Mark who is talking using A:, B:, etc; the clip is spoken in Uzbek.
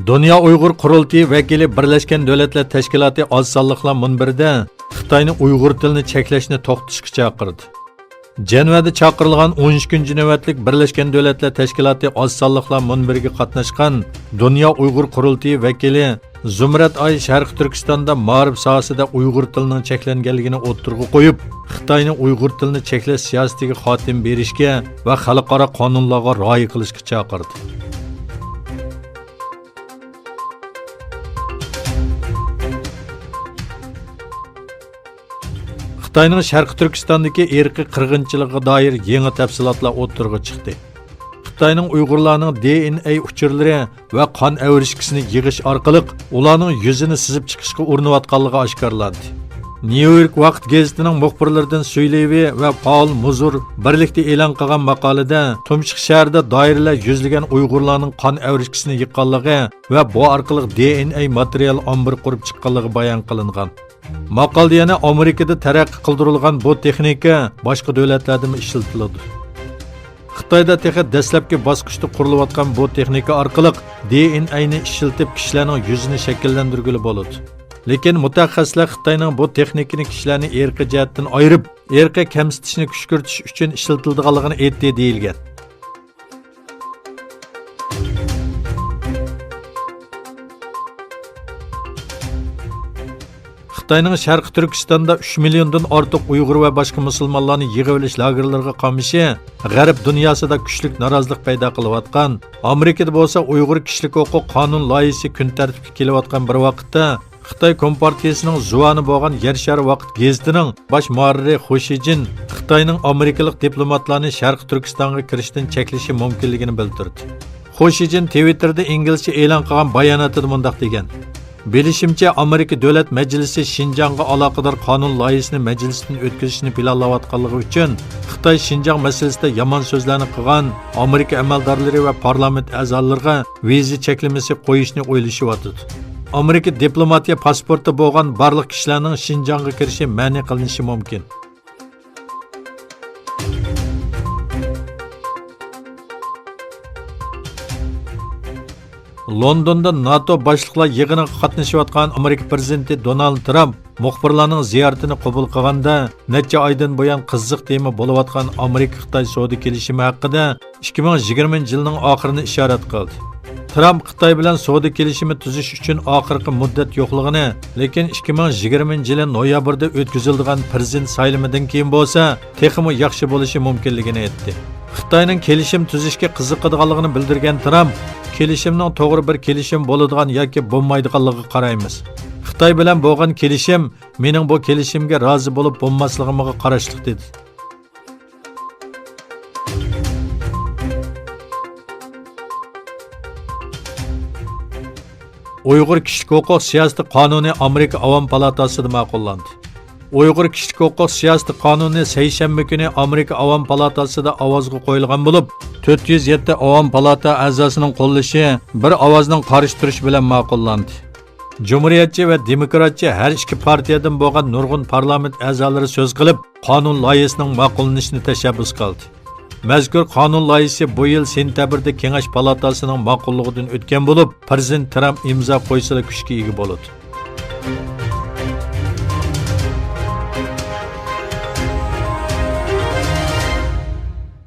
A: Dünya Uyghur Qurultayı vekili Birleşken Devletler Teşkilatı az sonliqlar munbirida Xitoyning Uyg'ur tilini cheklashni to'xtatishga chaqirdi. Jenevada chaqirilgan 13-kunchi navbatlik Birleşken Devletler Teşkilatı az sonliqlar munbiriga qatnashgan Dünya Uyghur Qurultayı vekili Zumrat Ay Sharq Turkistonda ma'rif sohasida Uyg'ur tilining cheklanganligini o'ttirg'i qo'yib, Xitoyning Uyg'ur tilini cheklash siyosatiga xotim berishga va xalqaro qonunlarga rioya qilishga chaqirdi. Xitoyning Sharq Turkistondagi irqiy qirg'inchiligiga doir yangi tafsilotlar o'ttirg'i chiqdi. Xitoyning Uyg'urlarning DNA uchurlari va qon avrishkisini yig'ish orqali ularning yuzini sizib chiqishga urinayotganligi oshkorlandi. New York vaqt gazetining muxbirlaridan Suylevi va Paul Muzur birlikda e'lon qilgan maqolada Tumshq shahrida doiralar yuzlagan Uyg'urlarning qon avrishkisini yiqqanligi va bu orqali DNA material ombir qurib chiqqanligi bayon qilingan. Maqolda yana Amerikada taraqqiy qildirilgan bu texnika boshqa davlatlarda ishlatiladi. Xitoyda texnik dastlabki bosqichda qurilayotgan bu texnika orqali DNA ni ishlatib kishilarning yuzini shakllantirguli bo'ladi. Lekin mutaxassislar Xitoyning bu texnikani kishilarni erki jihatdan ayirib, erki kamsitishni kuch kiritish uchun ishlatilganligini aytdi deyilgan. Xitoyning Sharq Turkistonda 3 milliondan ortiq Uyg'ur va boshqa musulmonlarni yig'ib olish lagerlariga qamishi G'arb dunyosida kuchli norozilik paydo qilayotgan, Amerikada bo'lsa Uyg'ur kishilik huquq qonun loyihasi kun tartibga kelayotgan bir vaqtda Xitoy Kompartiyasining zuvoni bo'lgan Yer shari vaqt gazetining bosh muharriri Xoshijin Xitoyning amerikalik diplomatlarni Sharq Turkistonga kirishdan cheklashi mumkinligini bildirdi. Xoshijin Twitterda inglizcha e'lon qilgan bayonotida mundaq degan: Bilishimcha Amerika Davlat Majlisi Şinjanға aloqador qonun loyihasini majlisdan o'tkazishni planlayotganligi uchun Xitoy Şinjan masalasida yomon so'zlarni qilgan Amerika amaldorlari va parlament a'zolariga viza cheklamasi qo'yishni o'ylashyapti. Amerika diplomatiya pasporti bo'lgan barliq kishilarning Şinjanға kirishi ma'ni qilinishi mumkin. Londonda NATO boshliqlar yig'iniga qatnashayotgan Amerika prezidenti Donald Trump muxbirlarning ziyoratini qabul qilganda necha oydan buyon qiziq tema bo'layotgan Amerika-Xitoy savdo kelishimi haqida 2020-yilning oxirini ishorat qildi. Trump Xitoy bilan savdo kelishimi tuzish uchun oxirgi muddat yo'qligini, lekin 2020-yil noyabrda o'tkaziladigan prezident saylamidan keyin bo'lsa, texmi yaxshi bo'lishi mumkinligini aytdi. Xitoyning kelishim tuzishga qiziqadiganligini bildirgan Trump, kelishimning to'g'ri bir kelishim bo'ladigan yoki bo'lmaydiganligiga qaraymiz. Xitoy bilan bo'lgan kelishim mening bu kelishimga rozi bo'lib bo'lmasligimga qarashliq dedi. Uyg'ur kishilik huquq siyosati qonuni Amerika Avom palatasida ma'qullandi. Uyg'ur kishilik huquq siyosati qonuni seshanba kuni Amerika Avom palatasida ovozga qo'yilgan bo'lib, 407 Avom palata a'zosining qo'llashi bir ovozning qarshi turish bilan ma'qullandi. Cumhuriyetçi ve demokratçı her iki partiyadan bo'lgan nurg'un parlament a'zolari so'z qilib, qonun loyihasining ma'qullanishini tashabbus qildi. Mazkur qonun loyihasi bu yil sentabrda Kengash palatasining ma'qulligidan o'tgan bo'lib, prezident Trump imzo qo'ysa kuchga ega bo'ladi.